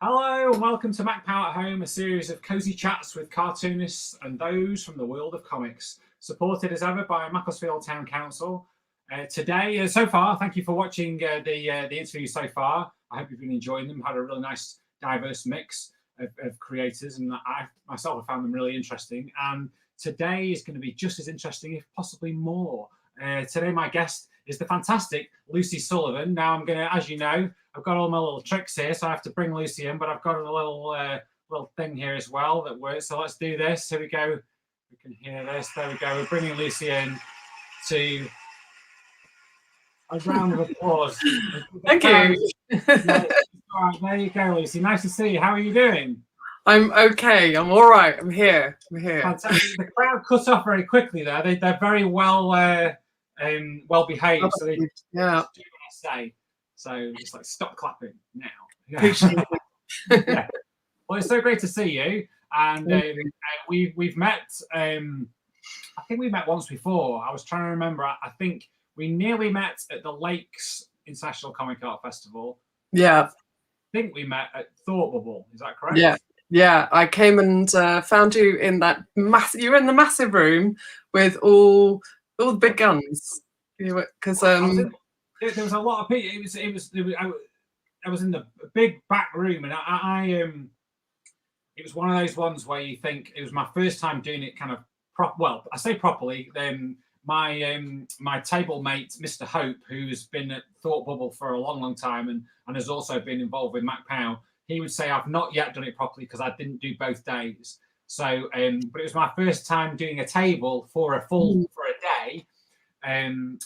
Hello and welcome to Macc-Pow at Home, a series of cosy chats with cartoonists and those from the world of comics, supported as ever by Macclesfield Town Council. Today, so far, thank you for watching the interviews so far. I hope you've been enjoying them. Had a really nice, diverse mix of creators, and I myself have found them really interesting. And today is going to be just as interesting, if possibly more. Today, my guest is the fantastic Lucy Sullivan. Now, I'm going to, as you know, I've got all my little tricks here, so I have to bring Lucy in, but I've got a little thing here as well that works. So let's do this. Here we go. We can hear this. There we go. We're bringing Lucy in to a round of applause. Thank you. All right, there you go, Lucy. Nice to see you. How are you doing? I'm okay. I'm all right. I'm here. Fantastic. The crowd cut off very quickly there. They're very well behaved. So they do what I say. So just like stop clapping now. Yeah. Well, it's so great to see you. And we've met. I think we met once before. I was trying to remember. I think we nearly met at the Lakes International Comic Art Festival. Yeah. I think we met at Thor Bubble. Is that correct? Yeah. I came and found you in that massive. You were in the massive room with all the big guns. Because there was a lot of people. I was in the big back room, and it was one of those ones where you think it was my first time doing it kind of well, I say properly. My table mate, Mr. Hope, who's been at Thor Bubble for a long time and has also been involved with Macc-Pow, he would say I've not yet done it properly because I didn't do both days. So, but it was my first time doing a table for a day.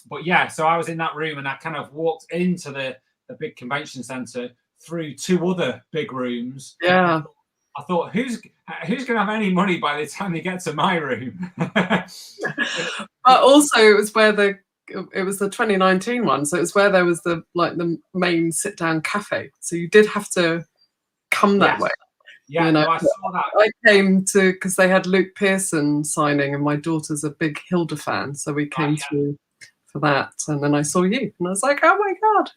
But yeah, so I was in that room and I kind of walked into the big convention center through two other big rooms. Yeah. I thought, who's going to have any money by the time they get to my room? But also, it was the 2019 one, so it was where there was the main sit down cafe. So you did have to come that way. Yeah, you know? I saw that. I came to because they had Luke Pearson signing, and my daughter's a big Hilda fan, so we came to for that. And then I saw you, and I was like, oh my god!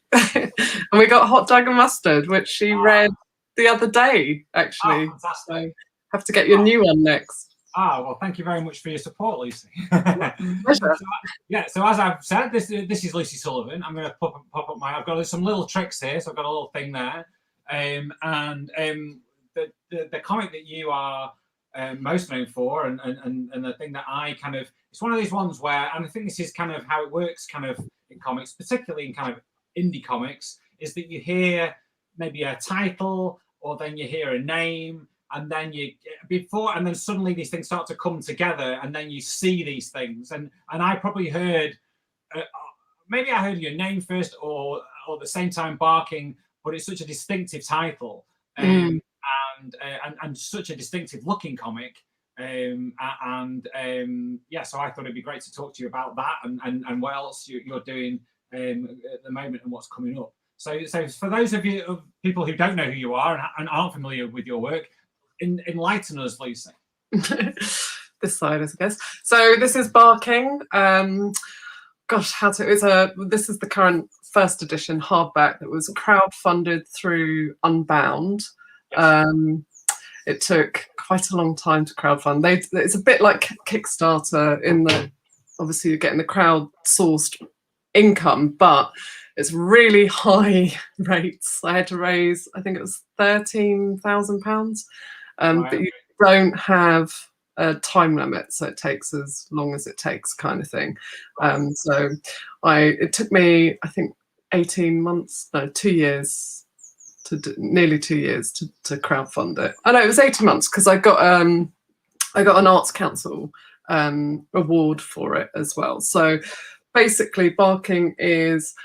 And we got hot dog and mustard, which she read the other day, actually. Oh, fantastic. So have to get your new one next. Well, thank you very much for your support, Lucy. So as I've said, this is Lucy Sullivan. I'm going to pop up I've got some little tricks here, so I've got a little thing there, the comic that you are most known for, and the thing that I kind of, it's one of these ones where, and I think this is kind of how it works kind of in comics, particularly in kind of indie comics, is that you hear maybe a title, or then you hear a name, and then and then suddenly these things start to come together, and then you see these things. And I probably heard, maybe I heard your name first, or at the same time Barking, but it's such a distinctive title. And such a distinctive looking comic, so I thought it'd be great to talk to you about that and what else you're doing at the moment and what's coming up. So for those of you people who don't know who you are and aren't familiar with your work, enlighten us, Lucy. This side, I guess. So this is Barking. This is the current first edition hardback that was crowdfunded through Unbounce. It took quite a long time to crowdfund. It's a bit like Kickstarter in that obviously you're getting the crowd-sourced income, but it's really high rates. I had to raise, I think it was £13,000, but you don't have a time limit, so it takes as long as it takes, kind of thing. So it took me, I think, 2 years. Nearly 2 years to crowdfund it. I know it was 18 months because I got an Arts Council award for it as well. So basically, Barking is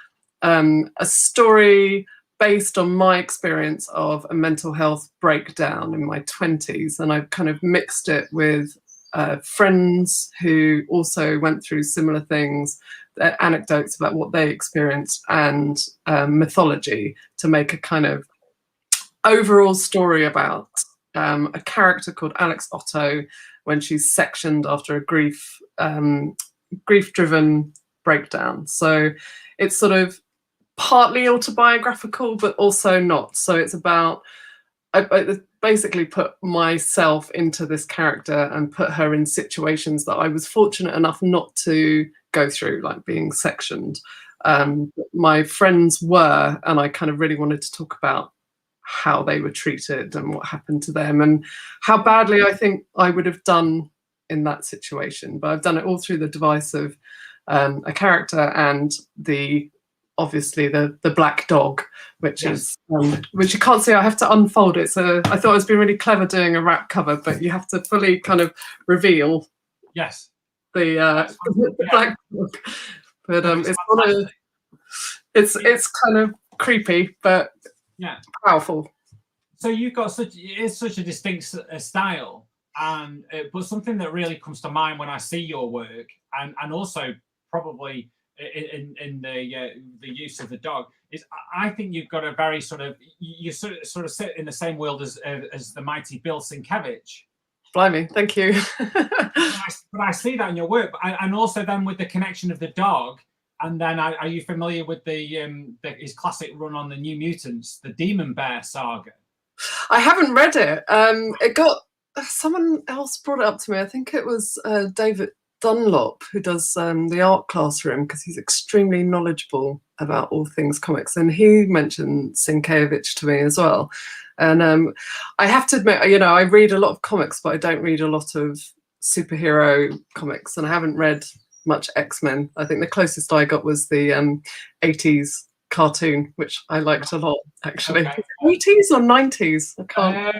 a story based on my experience of a mental health breakdown in my 20s, and I've kind of mixed it with friends who also went through similar things, their anecdotes about what they experienced, and mythology to make a kind of overall story about a character called Alex Otto when she's sectioned after a grief-driven breakdown. So it's sort of partly autobiographical, but also not. So it's about I basically put myself into this character and put her in situations that I was fortunate enough not to go through, like being sectioned. My friends were, and I kind of really wanted to talk about how they were treated and what happened to them and how badly I think I would have done in that situation. But I've done it all through the device of a character and obviously the black dog, which is which you can't see. I have to unfold it. So I thought I was being really clever doing a wrap cover, but you have to fully kind of reveal the black dog. But it's kind of creepy, but powerful. So you've got such a distinct style, and but something that really comes to mind when I see your work, and also probably in the use of the dog, is I think you've got a very sort of sit in the same world as the mighty Bill Sienkiewicz. Blimey, thank you. but I see that in your work, and also then with the connection of the dog. And then are you familiar with his classic run on the New Mutants, the Demon Bear saga? I haven't read it. It got someone else brought it up to me. I think it was David Dunlop, who does the art classroom, because he's extremely knowledgeable about all things comics, and he mentioned Sienkiewicz to me as well. And I have to admit, I read a lot of comics, but I don't read a lot of superhero comics, and I haven't read much X-Men. I think the closest I got was the 80s cartoon, which I liked a lot, actually. Okay. 80s or 90s? I can't.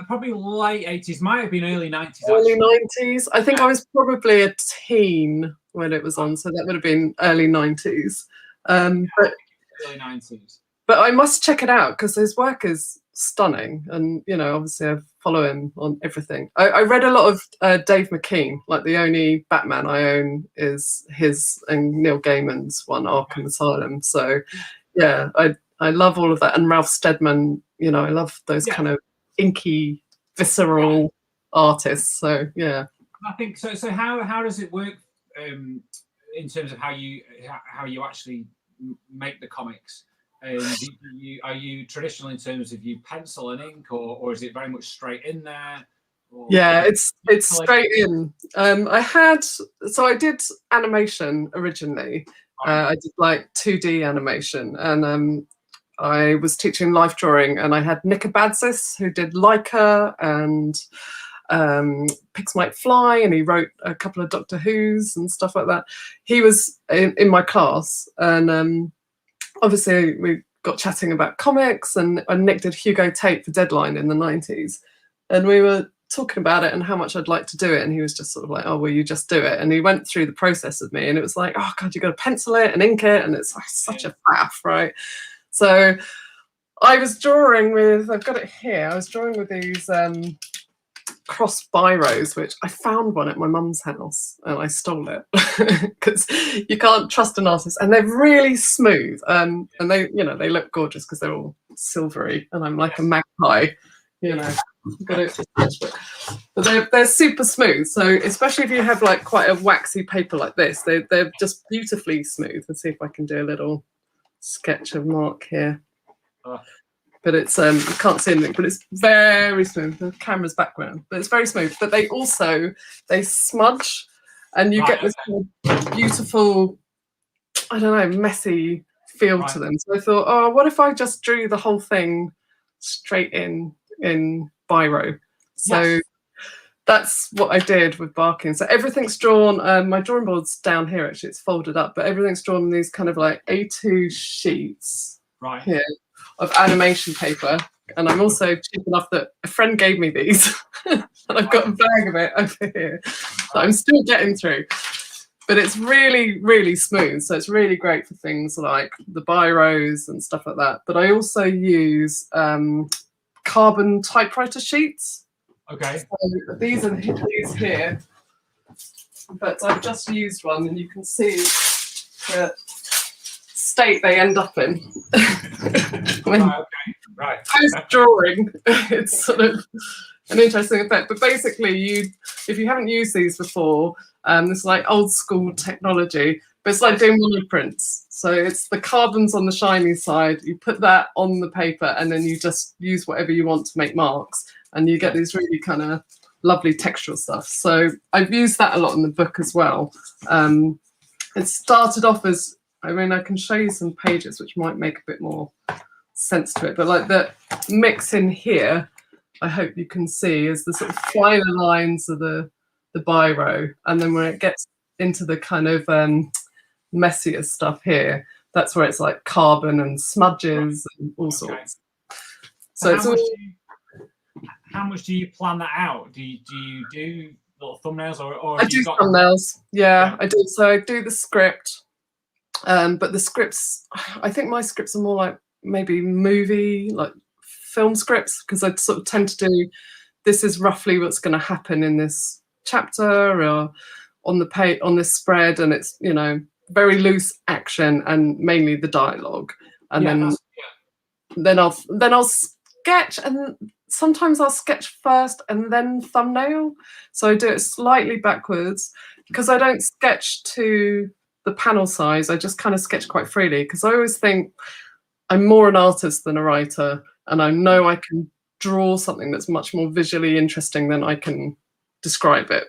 Probably late 80s, might have been early 90s. Early 90s. I think I was probably a teen when it was on, so that would have been early 90s. But early 90s. But I must check it out because his work is stunning, and obviously I follow him on everything. I read a lot of Dave McKean. Like the only Batman I own is his and Neil Gaiman's one, Arkham Asylum. So yeah, I love all of that, and Ralph Steadman. I love those kind of inky, visceral artists. So yeah, I think so. So how does it work in terms of how you actually make the comics? Are you traditional in terms of you pencil and ink, or is it very much straight in there? Yeah, it's straight in. I did animation originally. I did like 2D animation, and I was teaching life drawing, and I had Nick Abadzis, who did Leica and Pigs Might Fly, and he wrote a couple of Doctor Who's and stuff like that. He was in my class, and obviously we got chatting about comics, and Nick did Hugo Tate for Deadline in the 90s, and we were talking about it and how much I'd like to do it, and he was just sort of like, oh, will you just do it? And he went through the process with me, and it was like, oh god, you got to pencil it and ink it, and it's like such a faff, right? So I was drawing with, I've got it here, I was drawing with these cross Biros, which I found one at my mum's house and I stole it because you can't trust an artist, and they're really smooth, and they they look gorgeous because they're all silvery, and I'm like a magpie, got it. But they're super smooth, so especially if you have like quite a waxy paper like this, they're just beautifully smooth. Let's see if I can do a little sketch of Mark here. But it's you can't see anything, but it's very smooth. The camera's background, but it's very smooth. But they smudge, and you get this beautiful, I don't know, messy feel to them. So I thought, oh, what if I just drew the whole thing straight in Biro? So that's what I did with Barking. So everything's drawn. My drawing board's down here. Actually, it's folded up, but everything's drawn in these kind of like A2 sheets here of animation paper. And I'm also cheap enough that a friend gave me these, and I've got a bag of it over here that I'm still getting through. But it's really, really smooth. So it's really great for things like the Biros and stuff like that. But I also use carbon typewriter sheets. Okay. So these are these here. But I've just used one, and you can see the state they end up in. Right. Post drawing, it's sort of an interesting effect. But basically, if you haven't used these before, this is like old school technology. But it's like doing monoprints. So it's the carbons on the shiny side. You put that on the paper, and then you just use whatever you want to make marks, and you get these really kind of lovely textural stuff. So I've used that a lot in the book as well. It started off as, I mean, I can show you some pages which might make a bit more sense to it, but like the mix in here, I hope you can see, is the sort of finer lines of the biro, and then when it gets into the kind of messier stuff here, that's where it's like carbon and smudges and all sorts. So it's how much do you plan that out? Do you do little thumbnails, or I do thumbnails? Yeah, I do. So I do the script, but the scripts, I think my scripts are more like maybe movie, like film scripts, because I sort of tend to do, this is roughly what's going to happen in this chapter or on the page, on this spread, and it's, you know, very loose action and mainly the dialogue, and then I'll sketch, and sometimes I'll sketch first and then thumbnail. So I do it slightly backwards because I don't sketch to the panel size. I just kind of sketch quite freely because I always think I'm more an artist than a writer, and I know I can draw something that's much more visually interesting than I can describe it.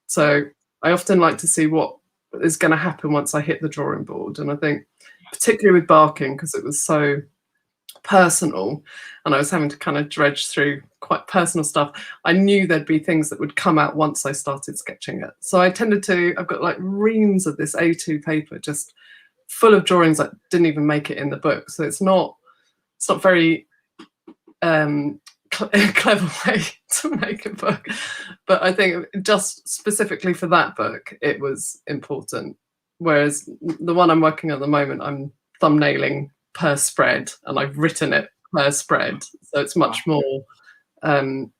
So I often like to see what is going to happen once I hit the drawing board. And I think particularly with Barking, because it was so personal and I was having to kind of dredge through quite personal stuff, I knew there'd be things that would come out once I started sketching it. So I tended to, I've got like reams of this A2 paper just full of drawings that didn't even make it in the book. So it's not very clever way to make a book, but I think just specifically for that book it was important. Whereas the one I'm working on at the moment, I'm thumbnailing per spread, and I've written it per spread, so it's much more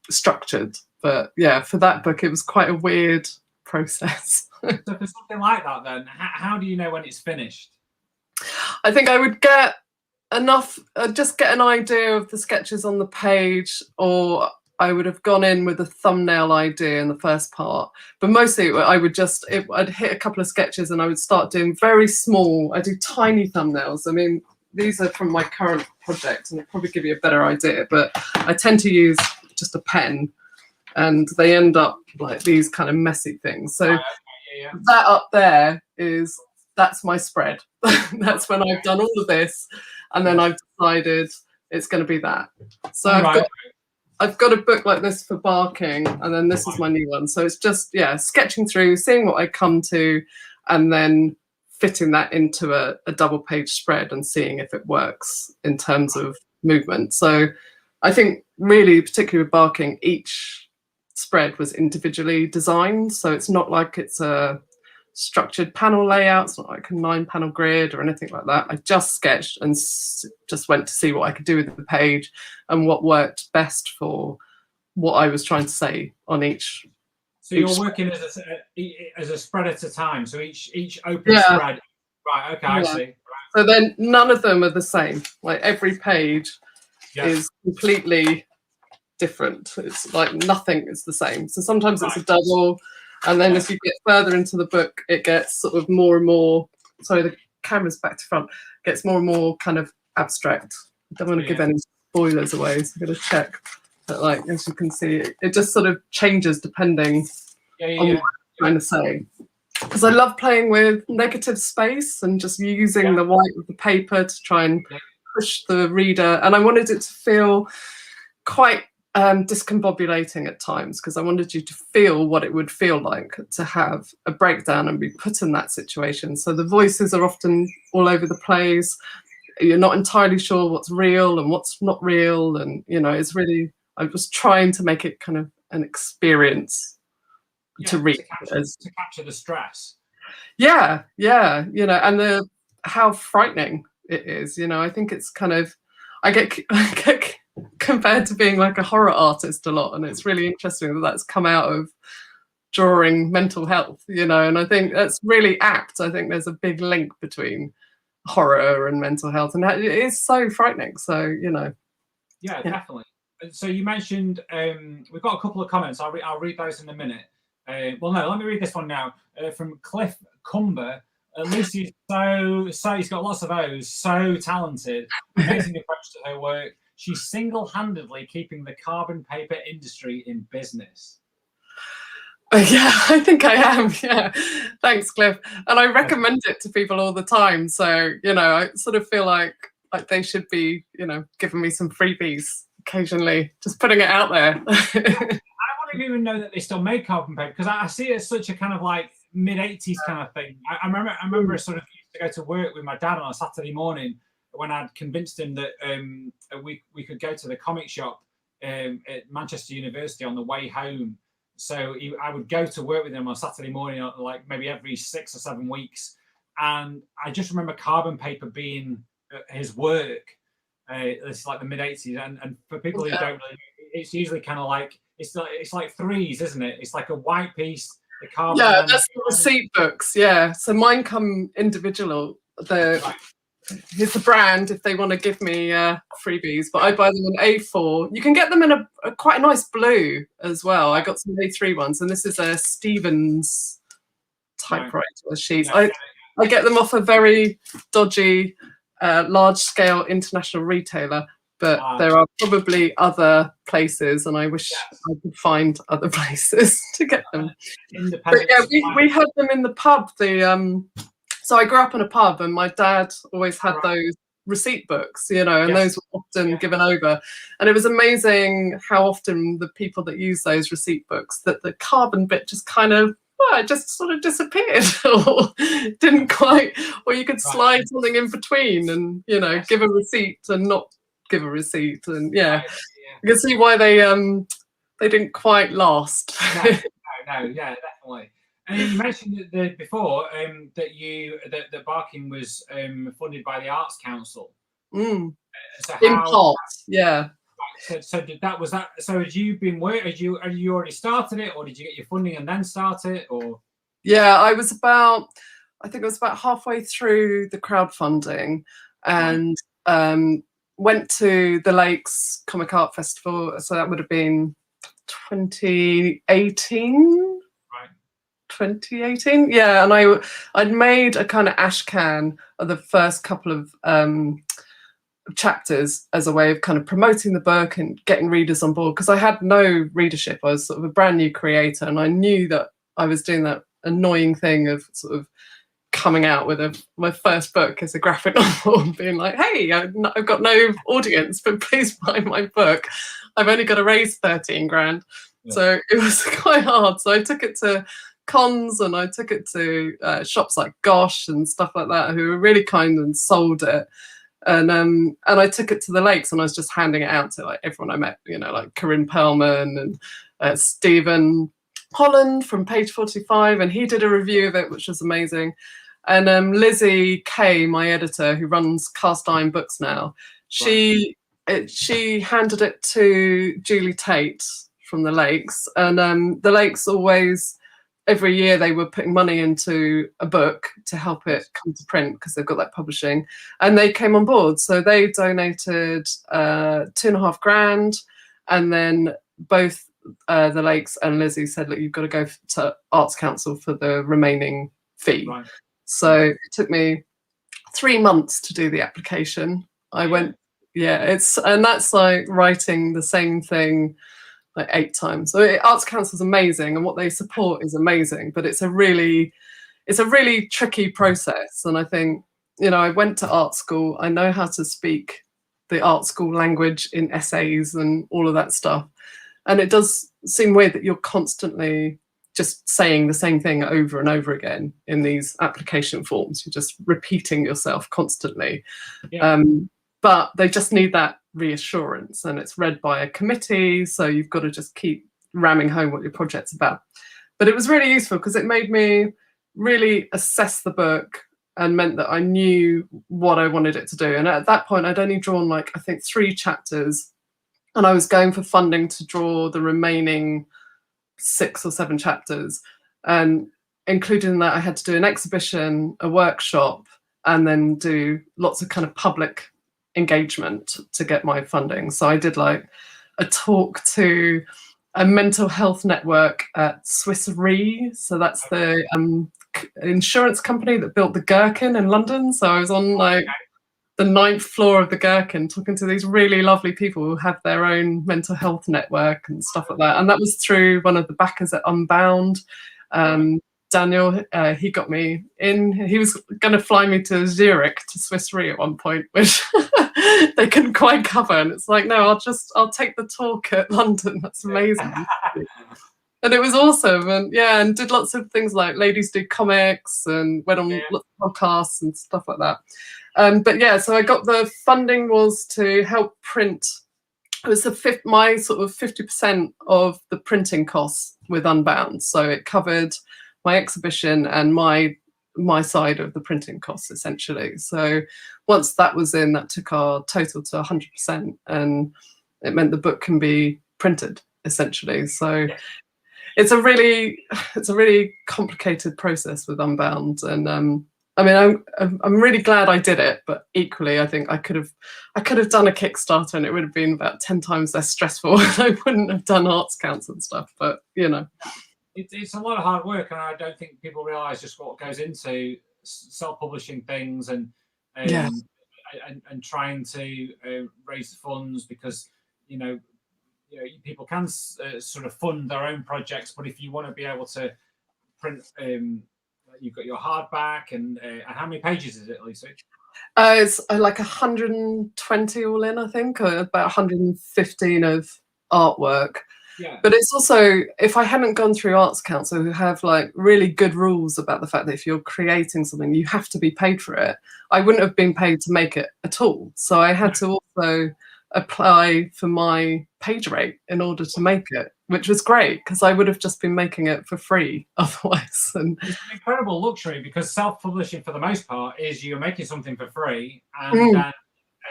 structured. But yeah, for that book it was quite a weird process. So for something like that, then how do you know when it's finished? I think I would get enough, just get an idea of the sketches on the page, or I would have gone in with a thumbnail idea in the first part. But mostly I would just, I'd hit a couple of sketches and I would start doing very small, I do tiny thumbnails. I mean, these are from my current project and it'll probably give you a better idea, but I tend to use just a pen and they end up like these kind of messy things. So that up there that's my spread. That's when I've done all of this, and then I've decided it's going to be that. So I've got a book like this for Barking, and then this is my new one. So it's just, sketching through, seeing what I come to, and then fitting that into a double page spread and seeing if it works in terms of movement. So I think really, particularly with Barking, each spread was individually designed. So it's not like it's a structured panel layout. It's not like a 9-panel grid or anything like that. I just sketched and just went to see what I could do with the page and what worked best for what I was trying to say on each. So you're working as a spread at a time. So each open spread. Right. Okay. I see. Right. So then none of them are the same. Like every page is completely different. It's like nothing is the same. So sometimes it's a double. And then as you get further into the book, it gets sort of more and more, sorry, the camera's back to front, gets more and more kind of abstract. I don't want to give any spoilers away, so I'm going to check. But like, as you can see, it just sort of changes depending on what I'm trying to say. Because I love playing with negative space and just using the white of the paper to try and push the reader. And I wanted it to feel quite discombobulating at times, because I wanted you to feel what it would feel like to have a breakdown and be put in that situation. So the voices are often all over the place. You're not entirely sure what's real and what's not real. And, you know, it's really, I was trying to make it kind of an experience to read. To capture the stress. Yeah, you know, and how frightening it is. You know, I think it's kind of, I get compared to being like a horror artist a lot, and it's really interesting that that's come out of drawing mental health, you know, and I think that's really apt. I think there's a big link between horror and mental health, and it is so frightening. So, you know. Yeah, definitely. So you mentioned, we've got a couple of comments. I'll read those in a minute. Well, no, let me read this one now from Cliff Cumber. Lucy's so he's got lots of O's, so talented, amazing approach to her work. She's single-handedly keeping the carbon paper industry in business. Yeah, I think I am. Yeah, thanks, Cliff. And I recommend it to people all the time. So, you know, I sort of feel like they should be, you know, giving me some freebies occasionally, just putting it out there. I don't even know that they still make carbon paper, because I see it as such a kind of like mid-80s kind of thing. I remember sort of used to go to work with my dad on a Saturday morning when I'd convinced him that we could go to the comic shop at Manchester University on the way home. So I would go to work with him on Saturday morning, like maybe every 6 or 7 weeks. And I just remember carbon paper being his work. It's like the mid-80s. And for people who don't really, it's usually kind of like, it's like threes, isn't it? It's like a white piece, the carbon. Yeah, that's the receipt books. Yeah. So mine come individual. Here's the brand if they want to give me freebies, but I buy them in A4. You can get them in a quite a nice blue as well. I got some A3 ones, and this is a Stevens typewriter sheet. I get them off a very dodgy, large-scale international retailer, but there are probably other places, and I wish I could find other places to get them. But yeah, we had them in the pub. So I grew up in a pub, and my dad always had those receipt books, you know, and those were often given over. And it was amazing how often the people that use those receipt books, that the carbon bit just kind of, it just sort of disappeared or didn't quite, or you could slide something in between and, you know, give a receipt and not give a receipt. And you can see why they didn't quite last. No, definitely. And you mentioned before that Barking was funded by the Arts Council. In part, yeah. So had you been had you already started it, or did you get your funding and then start it, or? Yeah, I think it was about halfway through the crowdfunding, and went to the Lakes Comic Art Festival. So that would have been 2018. 2018, yeah, and I'd made a kind of ash can of the first couple of chapters as a way of kind of promoting the book and getting readers on board, because I had no readership. I was sort of a brand new creator, and I knew that I was doing that annoying thing of sort of coming out with my first book as a graphic novel and being like, hey, I've got no audience, but please buy my book. I've only got to raise 13 grand. So it was quite hard. So I took it to cons, and I took it to shops like Gosh and stuff like that, who were really kind and sold it. And I took it to the Lakes, and I was just handing it out to like everyone I met, you know, like Corinne Perlman and Stephen Holland from Page 45, and he did a review of it, which was amazing. And Lizzie Kay, my editor, who runs Cast Iron Books now, she handed it to Julie Tate from the Lakes, and the Lakes always, every year they were putting money into a book to help it come to print, because they've got that publishing, and they came on board. So they donated 2.5 grand, and then both the Lakes and Lizzie said, look, you've got to go to Arts Council for the remaining fee. So it took me 3 months to do the application. I went, and that's like writing the same thing like 8 times. So Arts Council is amazing, and what they support is amazing, but it's a really tricky process. And I think, you know, I went to art school. I know how to speak the art school language in essays and all of that stuff. And it does seem weird that you're constantly just saying the same thing over and over again in these application forms. You're just repeating yourself constantly. But they just need that reassurance, and it's read by a committee, so you've got to just keep ramming home what your project's about. But it was really useful because it made me really assess the book and meant that I knew what I wanted it to do. And at that point, I'd only drawn like, I think 3 chapters, and I was going for funding to draw the remaining 6 or 7 chapters. And including that, I had to do an exhibition, a workshop, and then do lots of kind of public engagement to get my funding. So I did like a talk to a mental health network at Swiss Re. So that's the insurance company that built the Gherkin in London. So I was on like the 9th floor of the Gherkin talking to these really lovely people who have their own mental health network and stuff like that. And that was through one of the backers at Unbound. Daniel, he got me in. He was going to fly me to Zurich, to Swiss Re at one point, which they couldn't quite cover. And it's like, no, I'll take the talk at London. That's amazing. And it was awesome. And yeah, and did lots of things like Ladies Do Comics and went on lots of podcasts and stuff like that. But yeah, so I got the funding was to help print. It was my sort of 50% of the printing costs with Unbound. So it covered my exhibition and my side of the printing costs essentially. So once that was in, that took our total to 100%, and it meant the book can be printed essentially. So it's a really complicated process with Unbound, and I mean, I'm really glad I did it, but equally, I think I could have done a Kickstarter, and it would have been about 10 times less stressful. I wouldn't have done Arts Council and stuff, but you know. It's a lot of hard work, and I don't think people realise just what goes into self-publishing things and trying to raise the funds, because you know people can sort of fund their own projects, but if you want to be able to print, you've got your hardback, and how many pages is it, Lucy? It's like 120 all in, I think, or about 115 of artwork. Yeah. But it's also, if I hadn't gone through Arts Council, who have like really good rules about the fact that if you're creating something, you have to be paid for it, I wouldn't have been paid to make it at all. So I had to also apply for my page rate in order to make it, which was great because I would have just been making it for free otherwise. And it's an incredible luxury, because self-publishing for the most part is you're making something for free, and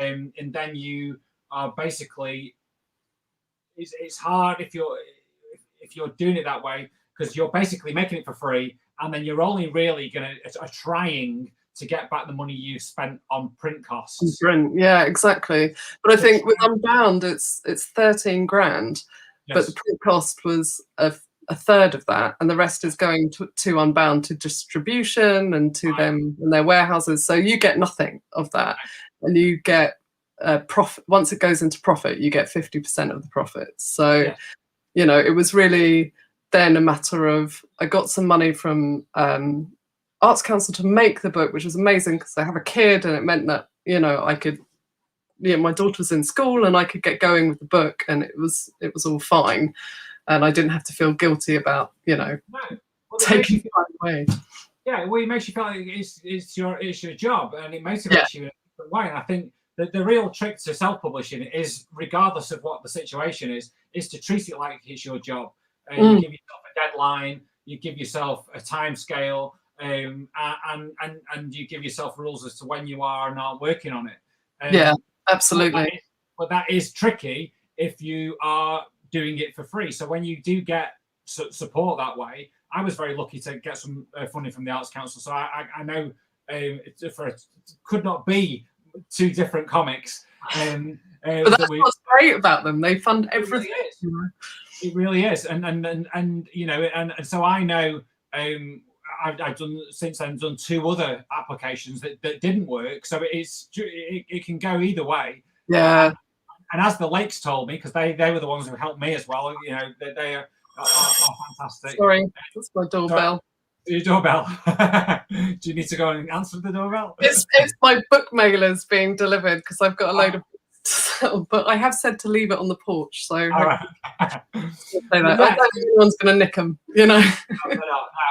then you are basically, it's hard if you're doing it that way, because you're basically making it for free, and then you're only really trying to get back the money you spent on print costs. Print, yeah, exactly. But I think with Unbound, it's 13 grand, but the print cost was a third of that, and the rest is going to Unbound, to distribution and to them and their warehouses. So you get nothing of that, and you get profit. Once it goes into profit, you get 50% of the profits. So you know, it was really then a matter of, I got some money from Arts Council to make the book, which was amazing because I have a kid, and it meant that, you know, I could, my daughter was in school and I could get going with the book, and it was all fine, and I didn't have to feel guilty about, you know, taking time away. Yeah, well, it makes you feel like it's your job, and it motivates you in a different way. And I think that the real trick to self-publishing is, regardless of what the situation is to treat it like it's your job. You give yourself a deadline, you give yourself a time scale, and you give yourself rules as to when you are and aren't working on it. Yeah, absolutely. But that is tricky if you are doing it for free. So when you do get support that way, I was very lucky to get some funding from the Arts Council. So I know it could not be two different comics. But that's what's great about them. They fund everything. It really is. And you know, and so I know I've done since then done 2 other applications that didn't work. So it can go either way. Yeah. And as the Lakes told me, because they were the ones who helped me as well, you know, they are fantastic. Sorry, that's my doorbell. Your doorbell. Do you need to go and answer the doorbell? It's my book mailers being delivered, because I've got a load of books to sell, but I have said to leave it on the porch. So all right. I don't think anyone's going to nick them, you know. No.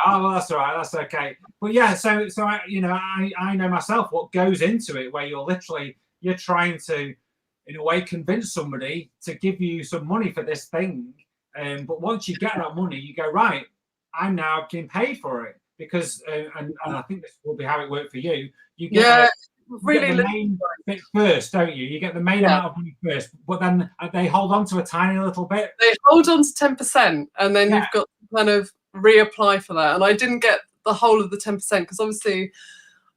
Oh, well, that's all right. That's okay. But yeah, so I know myself what goes into it, where you're trying to, in a way, convince somebody to give you some money for this thing. But once you get that money, you go, right, I'm now getting paid for it, because and I think this will be how it worked for you. You get the main bit first, don't you? You get the main amount of money first, but then they hold on to a tiny little bit. They hold on to 10%, and then you've got to kind of reapply for that. And I didn't get the whole of the 10%, because obviously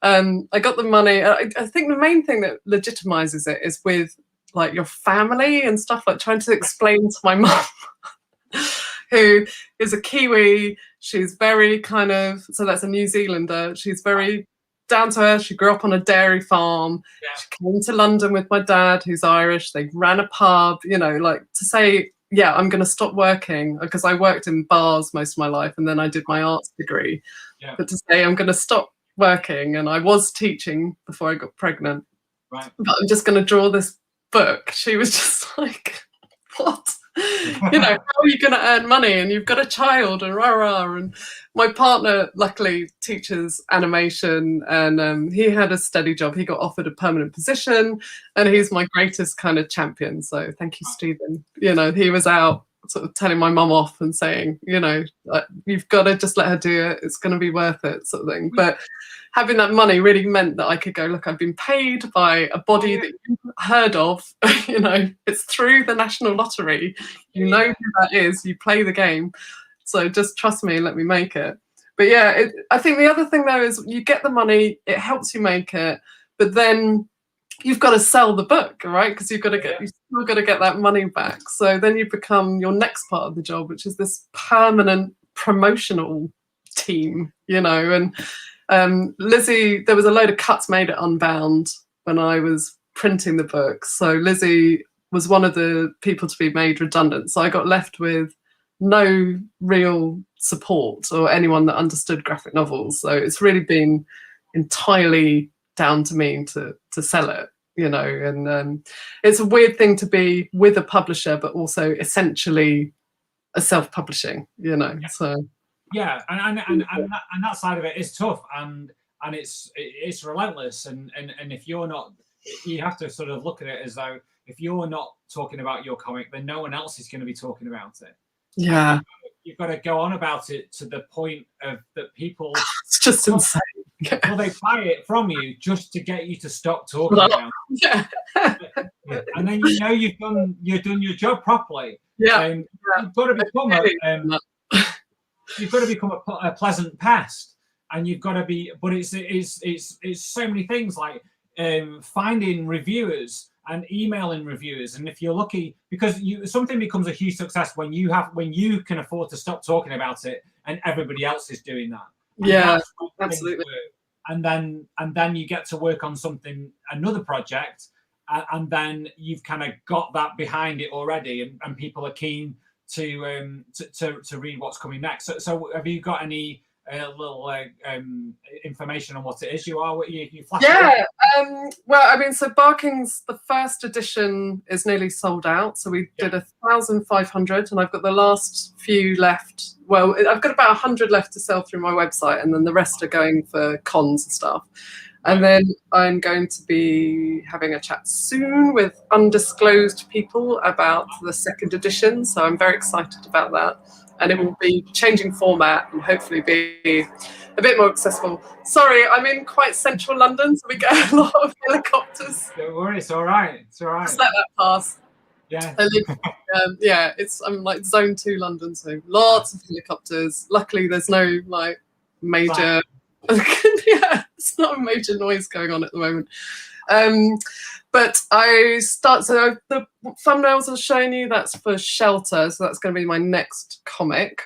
I got the money. I think the main thing that legitimizes it is with like your family and stuff, like trying to explain to my mum who is a Kiwi. She's very kind of, so that's a New Zealander. She's very down to earth. She grew up on a dairy farm. Yeah. She came to London with my dad, who's Irish. They ran a pub, you know, like to say, yeah, I'm going to stop working, because I worked in bars most of my life and then I did my arts degree. Yeah. But to say I'm going to stop working, and I was teaching before I got pregnant, Right. but I'm just going to draw this book. She was just like, what? You know, how are you going to earn money? And you've got a child, and rah rah. And my partner luckily teaches animation, and he had a steady job. He got offered a permanent position, and he's my greatest kind of champion. So thank you, Stephen. You know, he was out sort of telling my mum off and saying, you know, you've got to just let her do it. It's going to be worth it, sort of thing. But having that money really meant that I could go, look, I've been paid by a body that you've heard of. You know, it's through the National Lottery. You know who that is. You play the game. So just trust me and let me make it. But yeah, I think the other thing though is you get the money, it helps you make it, but then you've got to sell the book, right? Because you've got to get, you've still got to get that money back. So then you become your next part of the job, which is this permanent promotional team, you know. And Lizzie, there was a load of cuts made at Unbound when I was printing the book. So Lizzie was one of the people to be made redundant. So I got left with no real support or anyone that understood graphic novels. So it's really been entirely down to me to sell it, you know. And it's a weird thing to be with a publisher, but also essentially a self-publishing, you know. So yeah, and that side of it is tough, and it's relentless, and if you're not, you have to sort of look at it as though if you're not talking about your comic, then no one else is going to be talking about it. Yeah, you've got to go on about it to the point of that people. It's just insane. Well, they buy it from you just to get you to stop talking about it. Yeah. And then you know you've done your job properly. Yeah. You've got to become a pleasant pest, and you've got to be. But it's so many things like finding reviewers and emailing reviewers, and if you're lucky, because something becomes a huge success when you can afford to stop talking about it, and everybody else is doing that. Yeah, absolutely. And then you get to work on another project, and then you've kind of got that behind it already, and people are keen to read what's coming next. So have you got any little information on what it is you flash? Yeah, well, I mean, so Barking's, the first edition is nearly sold out. So we did 1,500, and I've got the last few left. Well, I've got about 100 left to sell through my website, and then the rest are going for cons and stuff. And then I'm going to be having a chat soon with undisclosed people about the second edition. So I'm very excited about that. And it will be changing format and hopefully be a bit more accessible. Sorry, I'm in quite central London, so we get a lot of helicopters. Don't worry, it's all right. It's all right. Just let that pass. Yeah. I live, I'm like zone 2 London, so lots of helicopters. Luckily, there's no like major. It's not a major noise going on at the moment. But so the thumbnails I've shown you, that's for Shelter. So that's going to be my next comic,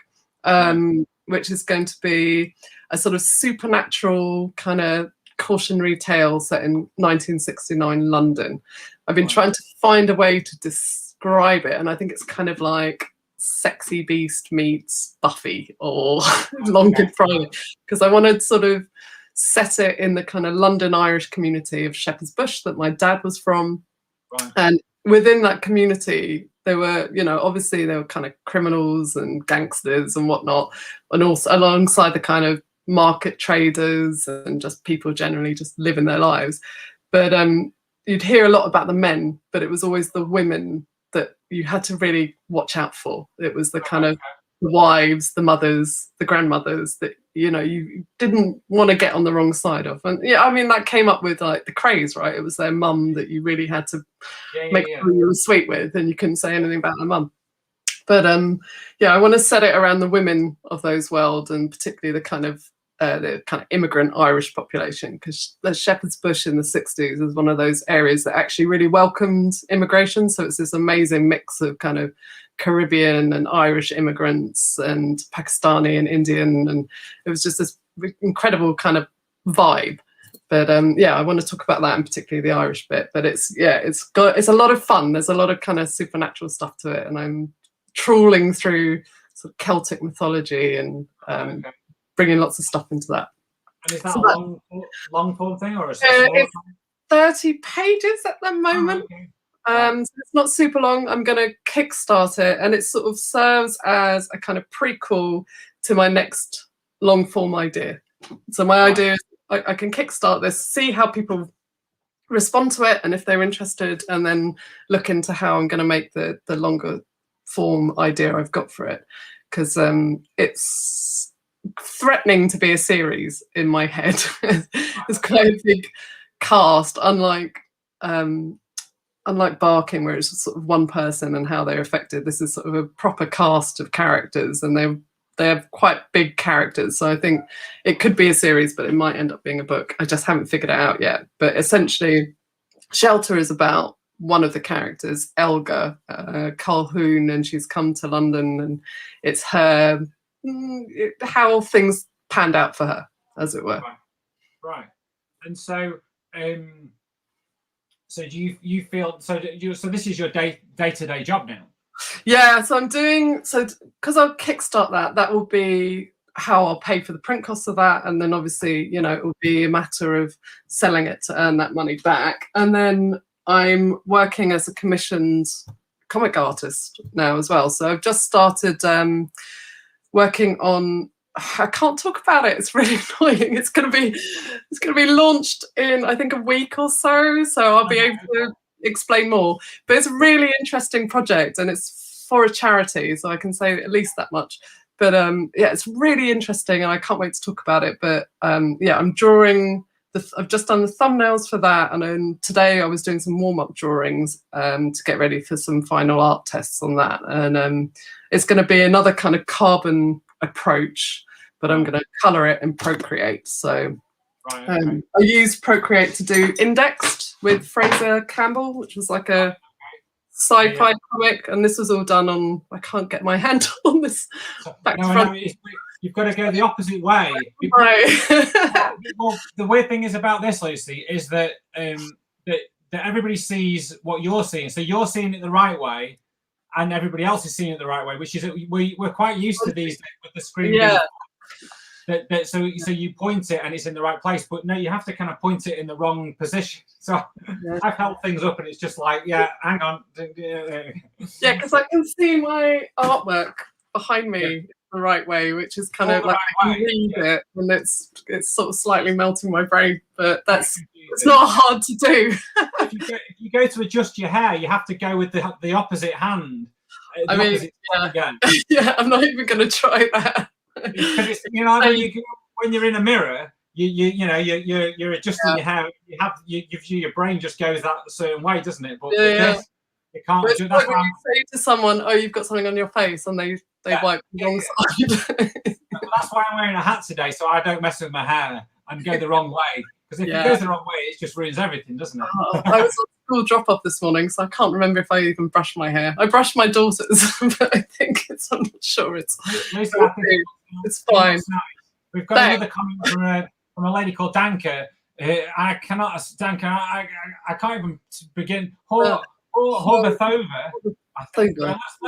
which is going to be a sort of supernatural kind of cautionary tale set in 1969 London. I've been trying to find a way to describe it, and I think it's kind of like Sexy Beast meets Buffy or Long Good Friday, because I want to sort of set it in the kind of London Irish community of Shepherd's Bush that my dad was from. Right. And within that community, there were, you know, obviously there were kind of criminals and gangsters and whatnot, and also alongside the kind of market traders and just people generally just living their lives. But you'd hear a lot about the men, but it was always the women that you had to really watch out for. It was the kind of the wives, the mothers, the grandmothers that, you know, you didn't want to get on the wrong side of. And yeah, I mean, that came up with like the craze, right? It was their mum that you really had to make sure you were sweet with, and you couldn't say anything about their mum. But I want to set it around the women of those world, and particularly the kind of immigrant Irish population, because the Shepherd's Bush in the 60s is one of those areas that actually really welcomed immigration. So it's this amazing mix of kind of Caribbean and Irish immigrants and Pakistani and Indian, and it was just this incredible kind of vibe. But yeah, I want to talk about that, and particularly the Irish bit. But it's a lot of fun. There's a lot of kind of supernatural stuff to it, and I'm trawling through sort of Celtic mythology and bringing lots of stuff into that. And is that a long form thing, or a smaller? It's 30 pages at the moment. So it's not super long. I'm going to kickstart it, and it sort of serves as a kind of prequel to my next long form idea. So my idea is I can kickstart this, see how people respond to it, and if they're interested, and then look into how I'm going to make the longer form idea I've got for it, because it's threatening to be a series in my head. It's quite a big cast, unlike Barking, where it's sort of one person and how they're affected. This is sort of a proper cast of characters, and they have quite big characters. So I think it could be a series, but it might end up being a book. I just haven't figured it out yet. But essentially, Shelter is about one of the characters, Elga Calhoun, and she's come to London, and it's her how things panned out for her, as it were. Right. And so so do you feel so this is your day-to-day job now? Yeah, so I'm doing because I'll kickstart that will be how I'll pay for the print costs of that, and then obviously, you know, it will be a matter of selling it to earn that money back. And then I'm working as a commissioned comic artist now as well. So I've just started working on. I can't talk about it. It's really annoying. It's gonna be launched in, I think, a week or so. So I'll be able to explain more. But it's a really interesting project, and it's for a charity, so I can say at least that much. But yeah, it's really interesting, and I can't wait to talk about it. But yeah, I'm drawing. I've just done the thumbnails for that, and then today I was doing some warm-up drawings to get ready for some final art tests on that. And it's going to be another kind of carbon approach, but I'm going to color it in Procreate. So I used Procreate to do Indexed with Fraser Campbell, which was like a sci-fi comic, and this was all done on. I can't get my hand on this. Back to front. You've got to go the opposite way. Right. Well, the weird thing is about this, Lucy, is that that everybody sees what you're seeing. So you're seeing it the right way, and everybody else is seeing it the right way, which is we're quite used to these days with the screen. Yeah. So you point it and it's in the right place, but no, you have to kind of point it in the wrong position. So I've held things up and it's just like, yeah, hang on. Yeah, because I can see my artwork behind me the right way, which is kind of like I can read it, and it's sort of slightly melting my brain, but it's not hard to do. if you go to adjust your hair, you have to go with the opposite hand. I mean, yeah, I'm not even going to try that. Because it's, you know, when you're in a mirror, you're adjusting your hair. Your brain just goes that certain way, doesn't it? But this, you can't. That's like when you say to someone, "Oh, you've got something on your face," and they wipe the wrong side. That's why I'm wearing a hat today, so I don't mess with my hair and go the wrong way. Because if it goes the wrong way, it just ruins everything, doesn't it? I was on school drop-off this morning, so I can't remember if I even brushed my hair. I brushed my daughter's, but I think I'm not sure it's. Lisa, I think it's fine. We've got another comment from a lady called Danka. I cannot, Danka. I can't even begin. Horbethova.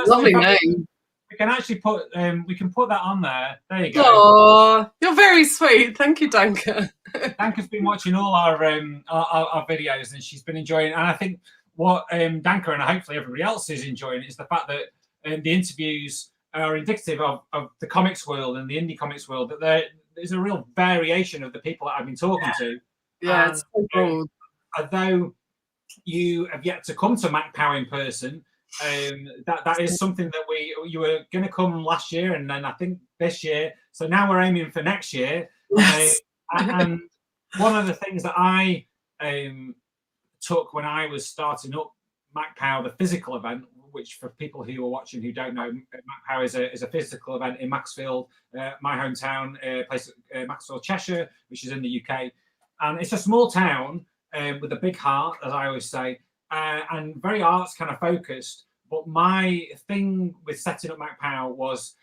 Lovely name. We can actually put that on there. There you go. Oh, you're very sweet. Thank you, Danka. Danka's been watching all our videos, and she's been enjoying it. And I think what Danka and hopefully everybody else is enjoying is the fact that the interviews are indicative of the comics world and the indie comics world. That there's a real variation of the people that I've been talking to. Yeah, it's so broad. Although you have yet to come to Macc-Pow in person. That is something that you were going to come last year, and then I think this year. So now we're aiming for next year. Yes. And one of the things that I took when I was starting up Macc-Pow, the physical event, which for people who are watching who don't know, Macc-Pow is a physical event in Macclesfield, my hometown, place Macclesfield, Cheshire, which is in the UK, and it's a small town with a big heart, as I always say. And very arts kind of focused, But my thing with setting up Macc-Pow was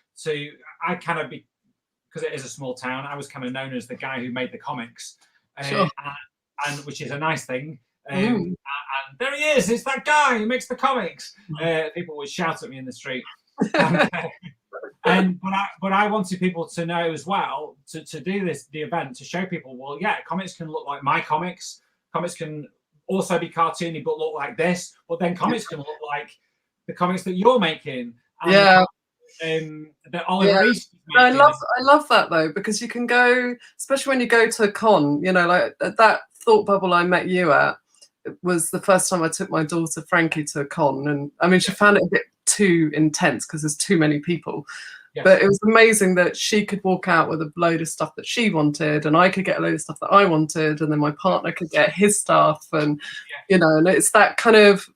I kind of because it is a small town, I was kind of known as the guy who made the comics, Sure. and which is a nice thing. And there he is! It's that guy who makes the comics. People would shout at me in the street. But I wanted people to know as well to do the event to show people, well, yeah, comics can look like my comics. Comics can also be cartoony but look like this. But then comics can look like the comics that you're making. And that Oliver Reese is making. I love that though, because you can go, especially when you go to a con, you know, like that Thought Bubble I met you at, it was the first time I took my daughter Frankie to a con, and I mean she found it a bit too intense because there's too many people. Yes. But it was amazing that she could walk out with a load of stuff that she wanted, and I could get a load of stuff that I wanted, and then my partner could get his stuff, and you know, and it's that kind of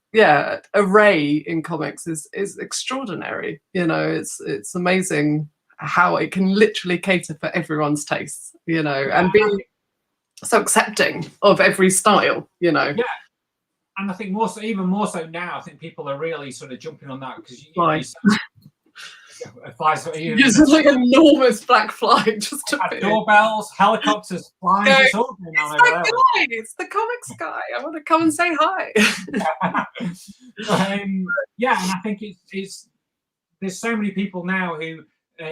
array in comics is extraordinary. You know, it's amazing how it can literally cater for everyone's tastes. You know, and be so accepting of every style. You know. Yeah. And I think even more so now, I think people are really sort of jumping on that because it's like an enormous black fly just to doorbells, helicopters, flying. It's all going on over there. It's the comics guy. I want to come and say hi. And I think it's there's so many people now who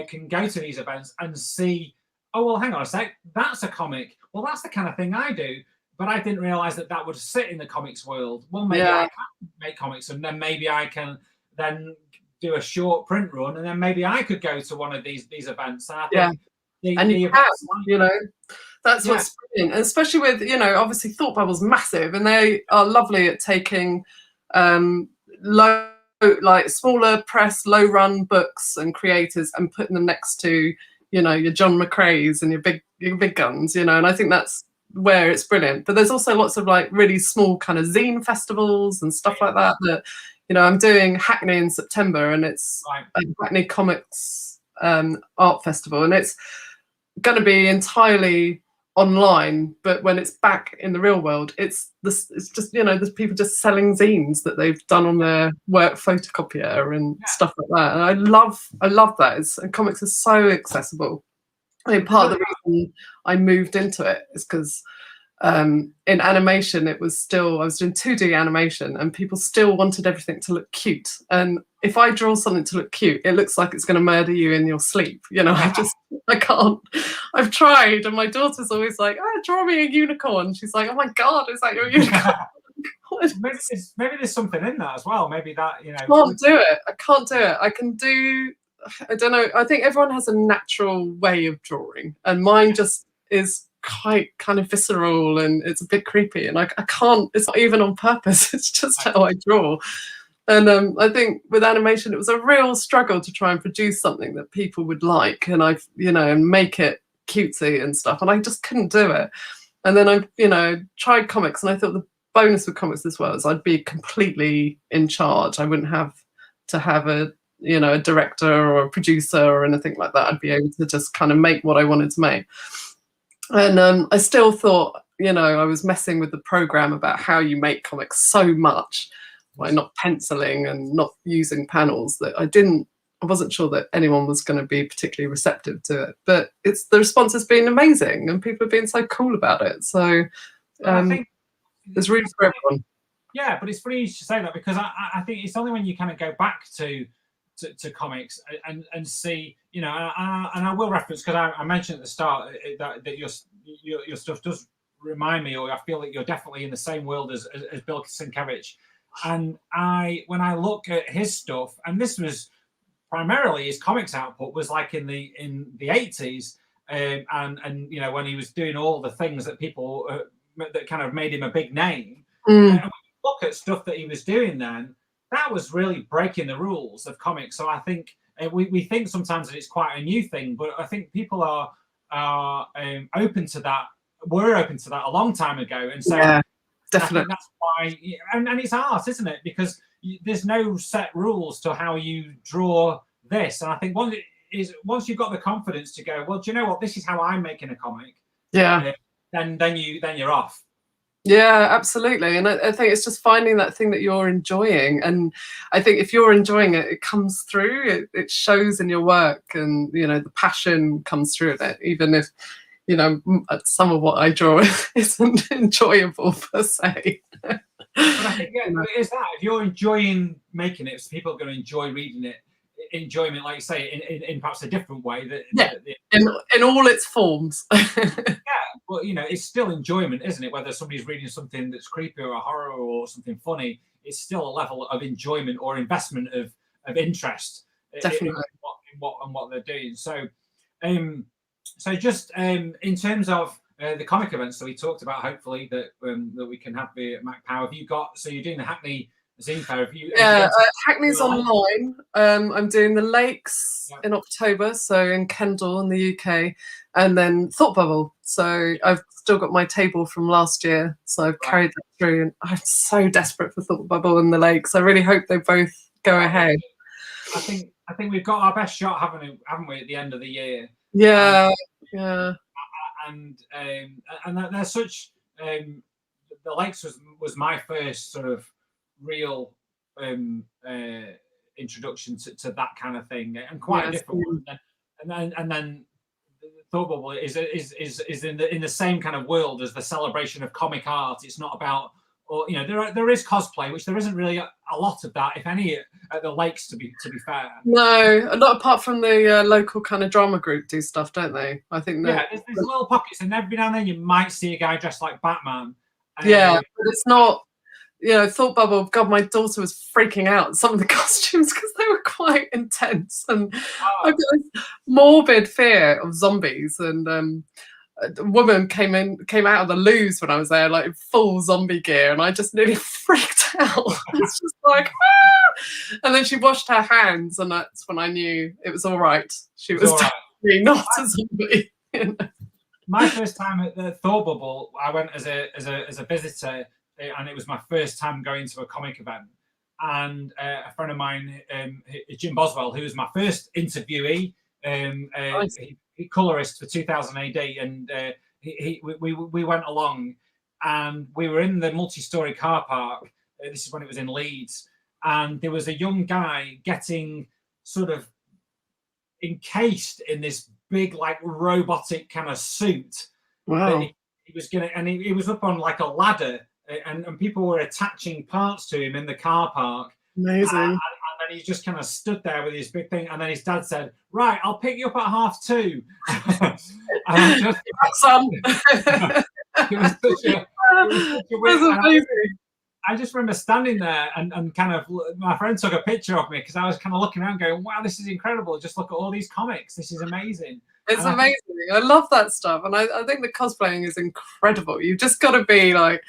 can go to these events and see. Oh well, hang on a sec. That's a comic. Well, that's the kind of thing I do. But I didn't realize that would sit in the comics world. Well, maybe I can make comics, and then maybe I can then do a short print run, and then maybe I could go to one of these events. And I think and you can, you know, that's what's brilliant. And especially with, you know, obviously Thought Bubble's massive, and they are lovely at taking smaller press, low run books and creators and putting them next to, you know, your John McCrae's and your big guns, you know. And I think that's where it's brilliant. But there's also lots of like really small kind of zine festivals and stuff like that you know, I'm doing Hackney in September, and it's a Hackney Comics art festival, and it's going to be entirely online. But when it's back in the real world, it's just, you know, there's people just selling zines that they've done on their work photocopier and stuff like that. And I love that. And comics are so accessible. I mean, part of the reason I moved into it is because in animation, I was doing 2D animation, and people still wanted everything to look cute. And if I draw something to look cute, it looks like it's going to murder you in your sleep. You know, I can't. I've tried, and my daughter's always like, "Oh, draw me a unicorn." She's like, "Oh my God, is that your unicorn?" maybe there's something in that as well. Maybe that, you know. I can't do it. I can do. I don't know. I think everyone has a natural way of drawing, and mine just is quite kind of visceral, and it's a bit creepy, and I can't. It's not even on purpose. It's just how I draw. And I think with animation, it was a real struggle to try and produce something that people would like, and and make it cutesy and stuff. And I just couldn't do it. And then I, tried comics, and I thought the bonus with comics as well is I'd be completely in charge. I wouldn't have to have a director or a producer or anything like that. I'd be able to just kind of make what I wanted to make. And I still thought, I was messing with the program about how you make comics so much by not penciling and not using panels that I wasn't sure that anyone was going to be particularly receptive to it. But the response has been amazing, and people have been so cool about it. So I think there's room for everyone. Yeah, but it's funny you should say that, because I think it's only when you kind of go back to comics and see, and I will reference, because I mentioned at the start that your stuff does remind me, or I feel that you're definitely in the same world as Bill Sienkiewicz. And when I look at his stuff, and this was primarily his comics output was like in the 80s, and when he was doing all the things that people that kind of made him a big name. And when you look at stuff that he was doing then, that was really breaking the rules of comics. So I think we think sometimes that it's quite a new thing, but I think people are open to that. We're open to that a long time ago, and so yeah, definitely that's why. And it's art, isn't it? Because there's no set rules to how you draw this. And I think once you've got the confidence to go, well, do you know what? This is how I'm making a comic. Yeah. Then you're off. Yeah, absolutely. And I think it's just finding that thing that you're enjoying. And I think if you're enjoying it, it comes through, it shows in your work, and, the passion comes through in it, even if, some of what I draw isn't enjoyable per se. But I think, it is that. If you're enjoying making it, so people are going to enjoy reading it. Enjoyment, like you say, in perhaps a different way. In all its forms. Well, it's still enjoyment, isn't it? Whether somebody's reading something that's creepy or a horror or something funny, it's still a level of enjoyment or investment of interest. Definitely. In what they're doing. So, just in terms of the comic events that we talked about, hopefully that we can have the Macc-Pow. Have you got? So you're doing the Hackney Zine Fair. Hackney's online. I'm doing the Lakes in October, so in Kendal in the UK, and then Thor Bubble. So I've still got my table from last year, so I've carried that through, and I'm so desperate for Thor Bubble and the Lakes. I really hope they both go ahead. I think we've got our best shot, haven't we, at the end of the year? Yeah. And they're such. The Lakes was my first sort of real introduction to that kind of thing, and quite a different one. And then Thor Bubble is in the same kind of world as the celebration of comic art. It's not about, or there is cosplay, which there isn't really a lot of that, if any, at the Lakes. To be fair, no, not apart from the local kind of drama group do stuff, don't they? I think there's little pockets, and every now and then you might see a guy dressed like Batman. But it's not. Thought Bubble, God, my daughter was freaking out at some of the costumes because they were quite intense, and I've got this morbid fear of zombies. And a woman came out of the loos when I was there, like full zombie gear, and I just nearly freaked out. It's just like, ah! And then she washed her hands, and that's when I knew it was all right. She was definitely not a zombie. My first time at the Thor Bubble, I went as a visitor. And it was my first time going to a comic event. And a friend of mine, Jim Boswell, who was my first interviewee, he colorist for 2000 AD, and we went along, and we were in the multi-story car park. This is when it was in Leeds, and there was a young guy getting sort of encased in this big, like, robotic kind of suit. Wow. He was he was up on like a ladder. And people were attaching parts to him in the car park. Amazing. And then he just kind of stood there with his big thing. And then his dad said, "Right, I'll pick you up at 2:30." And just, it was such a weird. I just remember standing there and kind of, my friend took a picture of me because I was kind of looking around going, "Wow, this is incredible. Just look at all these comics. This is amazing." It's amazing. I love that stuff. And I think the cosplaying is incredible. You've just got to be like,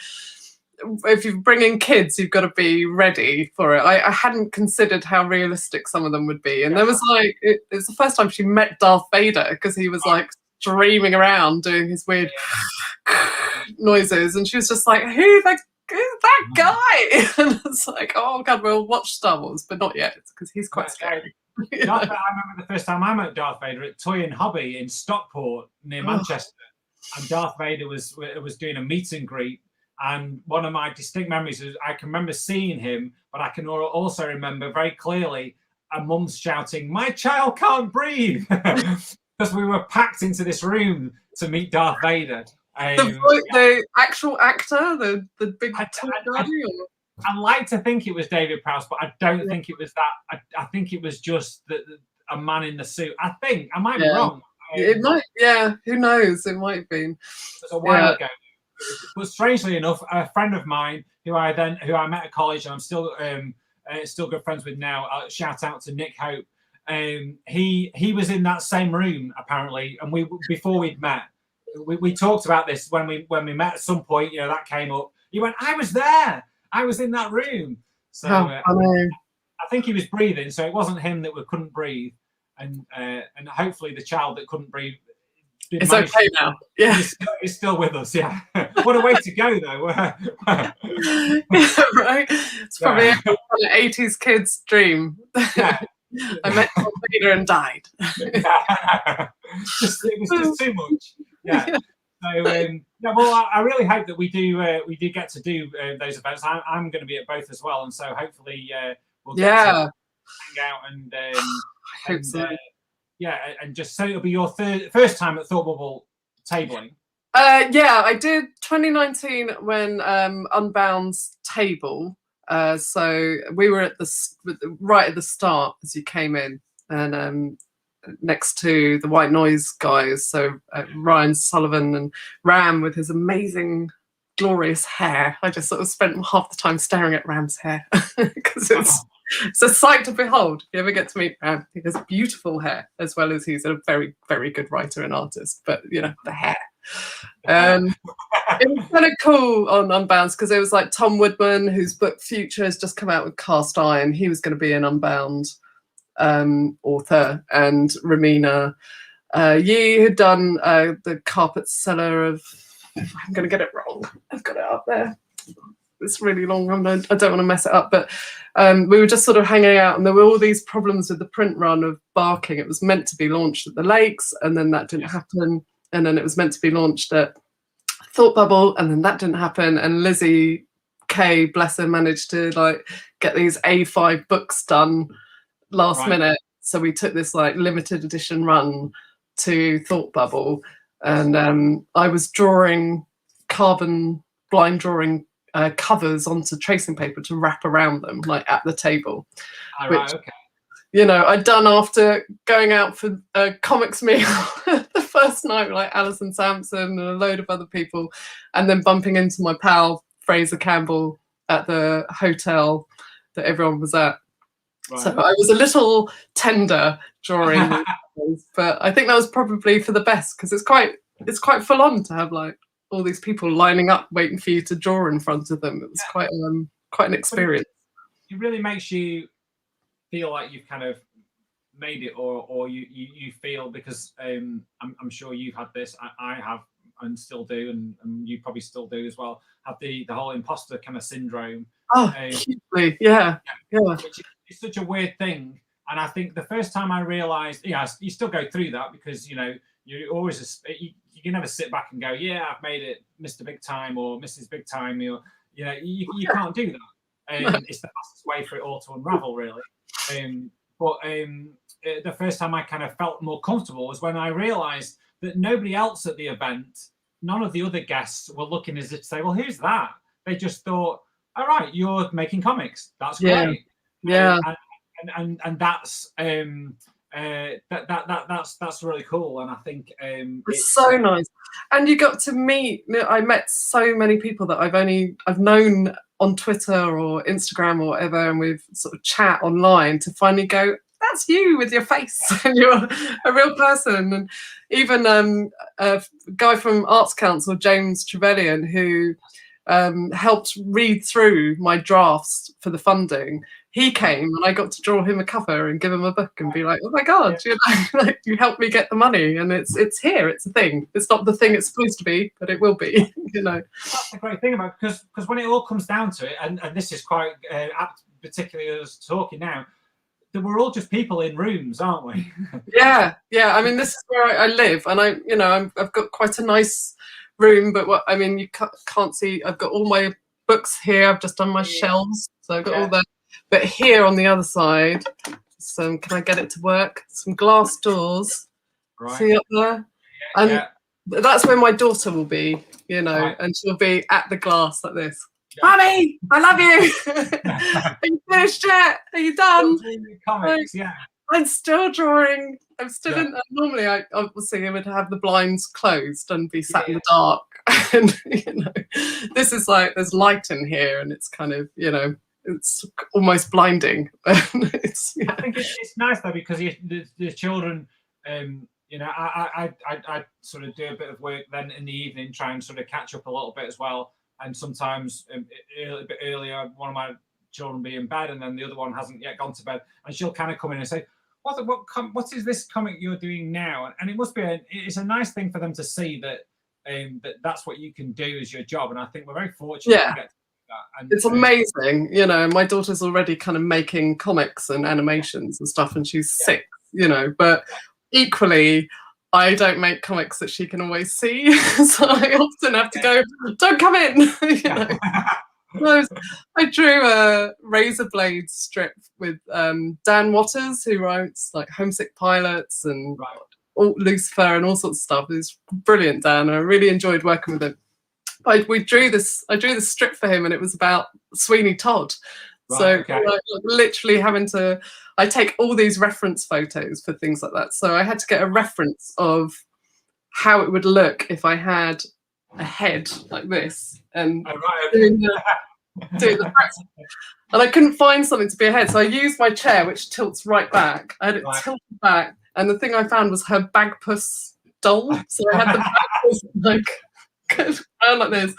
if you bring in kids, you've got to be ready for it. I hadn't considered how realistic some of them would be. And there was like, it's the first time she met Darth Vader, because he was like streaming around doing his weird noises. And she was just like, who's that guy? And it's like, oh God, we'll watch Star Wars, but not yet, because he's quite scary. I remember the first time I met Darth Vader at Toy and Hobby in Stockport near Manchester. And Darth Vader was doing a meet and greet. And one of my distinct memories is I can remember seeing him, but I can also remember very clearly a mum shouting, "My child can't breathe," because we were packed into this room to meet Darth Vader. The actual actor, the big tall guy? I'd like to think it was David Prowse, but I don't think it was that. I think it was just a man in the suit. I think I might be wrong. It might, who knows? It might have been. It was a while ago. But strangely enough, a friend of mine who I met at college, and I'm still good friends with now. Shout out to Nick Hope. He was in that same room apparently, and before we'd met, we talked about this when we met at some point. That came up. He went, "I was there. I was in that room." So I think he was breathing, so it wasn't him that couldn't breathe, and hopefully the child that couldn't breathe. It's okay now. Yeah, he's still with us. Yeah, what a way to go, though. Right? It's probably an 80s kid's dream. Yeah. I met Thor Vader and died. It was just too much. Yeah. So yeah, well, I really hope that we do get to do those events. I'm going to be at both as well, and so hopefully we'll get to hang out and hope so. Yeah, and just so it'll be your first time at Thor Bubble tabling. Yeah, I did 2019 when Unbounce table. So we were at right at the start as you came in, and next to the White Noise guys. So Ryan Sullivan and Ram with his amazing, glorious hair. I just sort of spent half the time staring at Ram's hair because it's a sight to behold. If you ever get to meet Ram, he has beautiful hair, as well as he's a very, very good writer and artist. But you know, the hair. It was kind of cool on Unbounce because it was like Tom Woodman, whose book Future has just come out with Cast Iron. He was going to be an Unbound author, and Ramina Yi had done the Carpet Seller of. I'm going to get it wrong. I've got it up there. It's really long. I don't want to mess it up, but we were just sort of hanging out, and there were all these problems with the print run of Barking. It was meant to be launched at the Lakes, and then that didn't happen. And then it was meant to be launched at Thought Bubble, and then that didn't happen. And Lizzie Kay, bless her, managed to like get these A5 books done last minute. So we took this like limited edition run to Thought Bubble, and I was drawing carbon blind drawing covers onto tracing paper to wrap around them, like at the table. Which, okay. You know, I'd done after going out for a comics meal the first night, like Alison Sampson and a load of other people, and then bumping into my pal Fraser Campbell at the hotel that everyone was at. Right. So I was a little tender drawing, but I think that was probably for the best because it's quite full on to have like all these people lining up waiting for you to draw in front of them. It was quite an experience. It really makes you feel like you've kind of made it, or you feel, because I'm sure you've had this, I have and still do, and you probably still do as well, have the whole imposter kind of syndrome. Oh, yeah. Which is such a weird thing. And I think the first time I realized, you still go through that because, you always, you can never sit back and go, yeah, I've made it, Mr. Big Time or Mrs. Big Time. You can't do that. It's the fastest way for it all to unravel, really. But the first time I kind of felt more comfortable was when I realized that nobody else at the event, none of the other guests were looking as if to say, well, who's that? They just thought, all right, you're making comics. That's great. Yeah. And that's that's really cool. And I think it's so nice. And you got to meet, I met so many people that I've known on Twitter or Instagram or whatever, and we've sort of chat online to finally go, that's you with your face and you're a real person. And even a guy from Arts Council, James Trevelyan, who helped read through my drafts for the funding, he came and I got to draw him a cover and give him a book and be like, oh my God, like, you helped me get the money, and it's here, it's a thing. It's not the thing it's supposed to be, but it will be, That's the great thing about it, because when it all comes down to it, and this is quite apt, particularly as talking now, that we're all just people in rooms, aren't we? Yeah. I mean, this is where I live, and I've got quite a nice room, but you can't see. I've got all my books here. I've just done my shelves, so I've got all that. But here on the other side, can I get it to work? Some glass doors. Right. See up there? And that's where my daughter will be, and she'll be at the glass like this. Mommy, I love you. Are you finished yet? Are you done? Comics, I'm still drawing. I'm still in. Normally, I obviously would have the blinds closed and be sat in the dark. And this is like there's light in here, and it's kind of it's almost blinding. I think it's nice though, because the children, I sort of do a bit of work then in the evening, try and sort of catch up a little bit as well. And sometimes a bit earlier, one of my children will be in bed, and then the other one hasn't yet gone to bed, and she'll kind of come in and say, what is this comic you're doing now? And it must be it's a nice thing for them to see that that's what you can do as your job. And I think we're very fortunate to get that. And it's amazing. My daughter's already kind of making comics and animations and stuff, and she's 6, but equally I don't make comics that she can always see, so I often have to go, don't come in. I drew a razor blade strip with Dan Watters, who writes like Homesick Pilots and Lucifer and all sorts of stuff. It's brilliant, Dan. I really enjoyed working with him. I drew this strip for him, and it was about Sweeney Todd. Like, literally having to, I take all these reference photos for things like that. So I had to get a reference of how it would look if I had a head like this and doing the press. And I couldn't find something to be a head, so I used my chair, which tilts right back. I had it tilted back, and the thing I found was her Bagpuss doll. So I had the Bagpuss like around like this.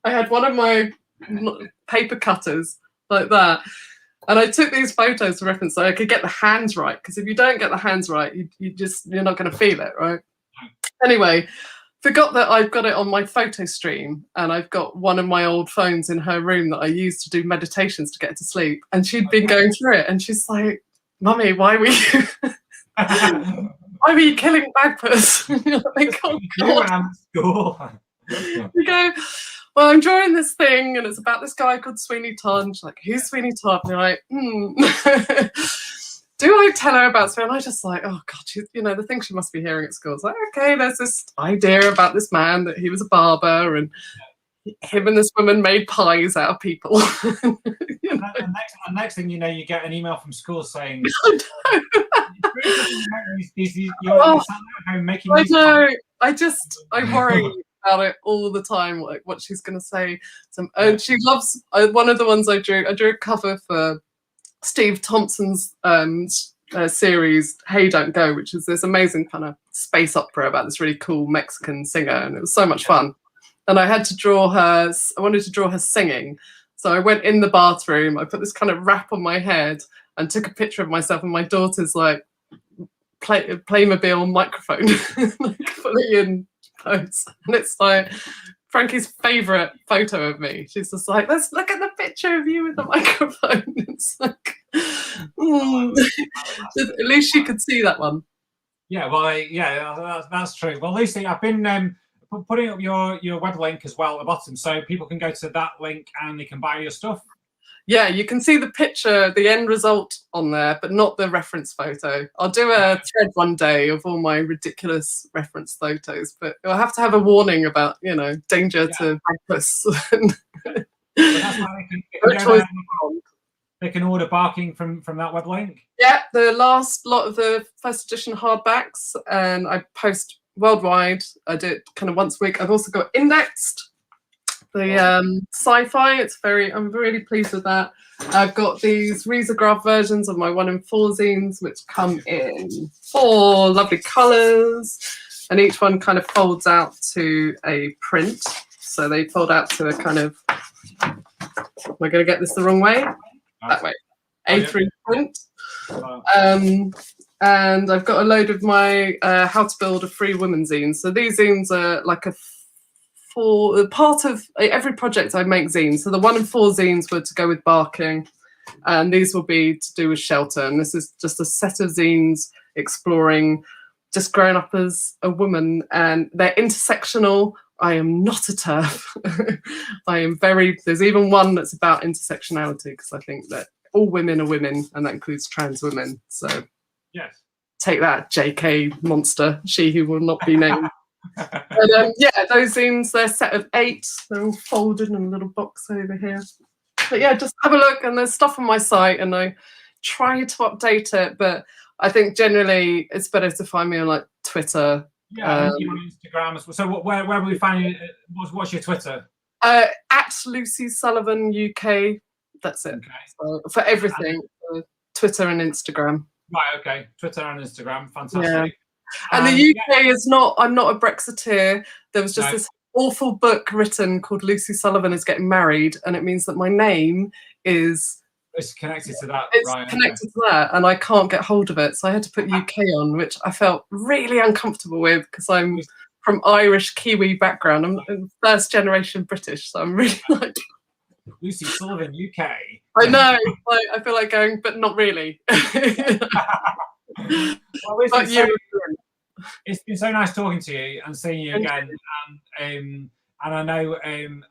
I had one of my paper cutters like that, and I took these photos to reference so I could get the hands right, because if you don't get the hands right, you're not going to feel it, right? Anyway, forgot that I've got it on my photo stream, and I've got one of my old phones in her room that I use to do meditations to get to sleep, and she'd been going through it, and she's like, "Mummy, why were you why were you killing Bagpuss?" You're like, "Oh God." You go, "Well, I'm drawing this thing, and it's about this guy called Sweeney Todd." And she's like, "Who's Sweeney Todd?" And you're like, do I tell her about Sweeney? And I just like, oh God, the thing she must be hearing at school is like, okay, there's this idea about this man that he was a barber, and him and this woman made pies out of people. And next thing you know, you get an email from school saying, I worry about it all the time, like what she's going to say. And she loves one of the ones I drew a cover for Steve Thompson's series Hey Don't Go, which is this amazing kind of space opera about this really cool Mexican singer, and it was so much fun. And I wanted to draw her singing, so I went in the bathroom, I put this kind of wrap on my head and took a picture of myself and my daughter's like Playmobil microphone like fully in pose, and it's like Frankie's favourite photo of me. She's just like, let's look at the picture of you with the microphone. It's like, at least she could see that one. Yeah, well, that's true. Well, Lucy, I've been putting up your web link as well at the bottom, so people can go to that link and they can buy your stuff. Yeah, you can see the picture, the end result on there, but not the reference photo. I'll do a thread one day of all my ridiculous reference photos, but I'll have to have a warning about, danger to Bagpuss. They can order barking from that web link. Yeah, the last lot of the first edition hardbacks, and I post worldwide. I do it kind of once a week. I've also got indexed. The sci-fi, I'm really pleased with that. I've got these risograph versions of my 1 in 4 zines, which come in 4 lovely colours, and each one kind of folds out to a print. So they fold out to a kind of, am I going to get this the wrong way? That way. A3 print. And I've got a load of my How to Build a Free Woman zines. So these zines are like for part of every project I make zines. So the 1 in 4 zines were to go with barking, and these will be to do with shelter. And this is just a set of zines exploring just growing up as a woman, and they're intersectional. I am not a TERF. There's even one that's about intersectionality, because I think that all women are women, and that includes trans women. So yes, take that, JK monster, she who will not be named. But those zines, they're a set of 8. They're all folded in a little box over here. But yeah, just have a look, and there's stuff on my site, and I try to update it, but I think generally it's better to find me on like Twitter. Yeah, and on Instagram as well. So where will we find you? What's your Twitter? At Lucy Sullivan UK. That's it. Okay. So for everything, Twitter and Instagram. Right. Okay. Twitter and Instagram. Fantastic. Yeah. And the UK is not. I'm not a Brexiteer. There was just this awful book written called Lucy Sullivan is Getting Married, and it means that my name is. It's connected to that. It's connected to that, and I can't get hold of it. So I had to put UK on, which I felt really uncomfortable with, because I'm from Irish Kiwi background. I'm first generation British, so I'm really like Lucy Sullivan UK. I know. I feel like going, but not really. Well, It's been so nice talking to you and seeing you again. And I know I'm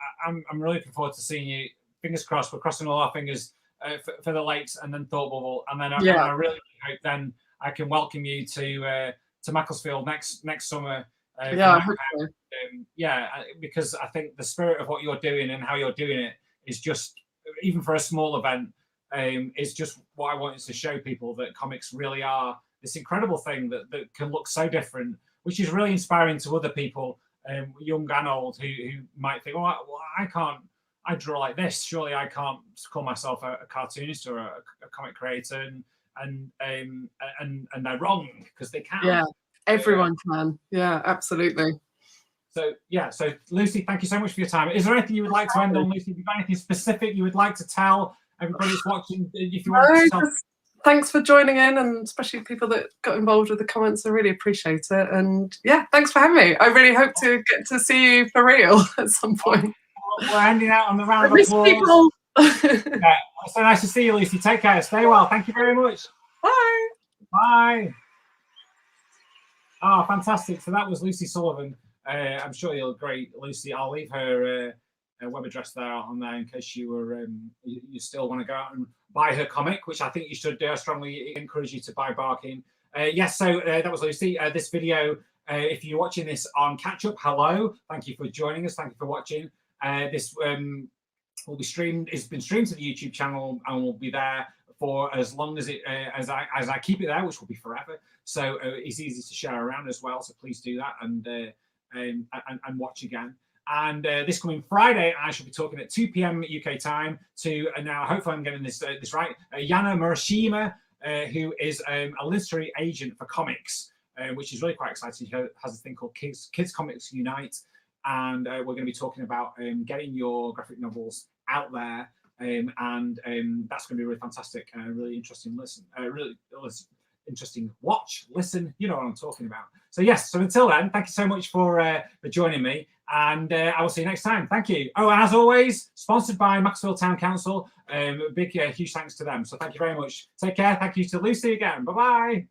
really looking forward to seeing you. Fingers crossed. We're crossing all our fingers for the Lakes and then Thor Bubble. And then I really hope then I can welcome you to Macclesfield next summer. I hope so. Because I think the spirit of what you're doing and how you're doing it is just, even for a small event, is just what I wanted to show people, that comics really are this incredible thing that can look so different, which is really inspiring to other people, young and old, who might think, I draw like this. Surely I can't call myself a cartoonist or a comic creator, and they're wrong, because they can. Yeah, everyone can. Yeah, absolutely. So Lucy, thank you so much for your time. Is there anything you would like to end on, Lucy? Have you got anything specific you would like to tell everybody that's watching? If you want to tell... Thanks for joining in, and especially people that got involved with the comments. I really appreciate it. And yeah, thanks for having me. I really hope to get to see you for real at some point. We're ending out on the round of applause. Yeah, so nice to see you, Lucy. Take care. Stay well. Thank you very much. Bye. Bye. Oh, fantastic. So that was Lucy Sullivan. I'm sure you'll agree, Lucy. I'll leave her web address there on there in case you were you still want to go out and buy her comic, which I think you should do. I strongly encourage you to buy Barking. Yes, so that was Lucy. This video, if you're watching this on catch up, hello. Thank you for joining us. Thank you for watching. This will be streamed. It's been streamed to the YouTube channel and will be there for as long as as I keep it there, which will be forever. So it's easy to share around as well. So please do that and watch again. And this coming Friday, I shall be talking at 2 p.m. UK time to, now hopefully I'm getting this right, Yana Murashima, who is a literary agent for comics, which is really quite exciting. She has a thing called Kids Comics Unite, and we're going to be talking about getting your graphic novels out there, and that's going to be really fantastic, really interesting listen, interesting watch, listen, you know what I'm talking about. So yes, so until then, thank you so much for joining me, and I will see you next time. Thank you. Oh, and as always, sponsored by Macclesfield Town Council. Big huge thanks to them. So thank you very much. Take care. Thank you to Lucy again. Bye bye.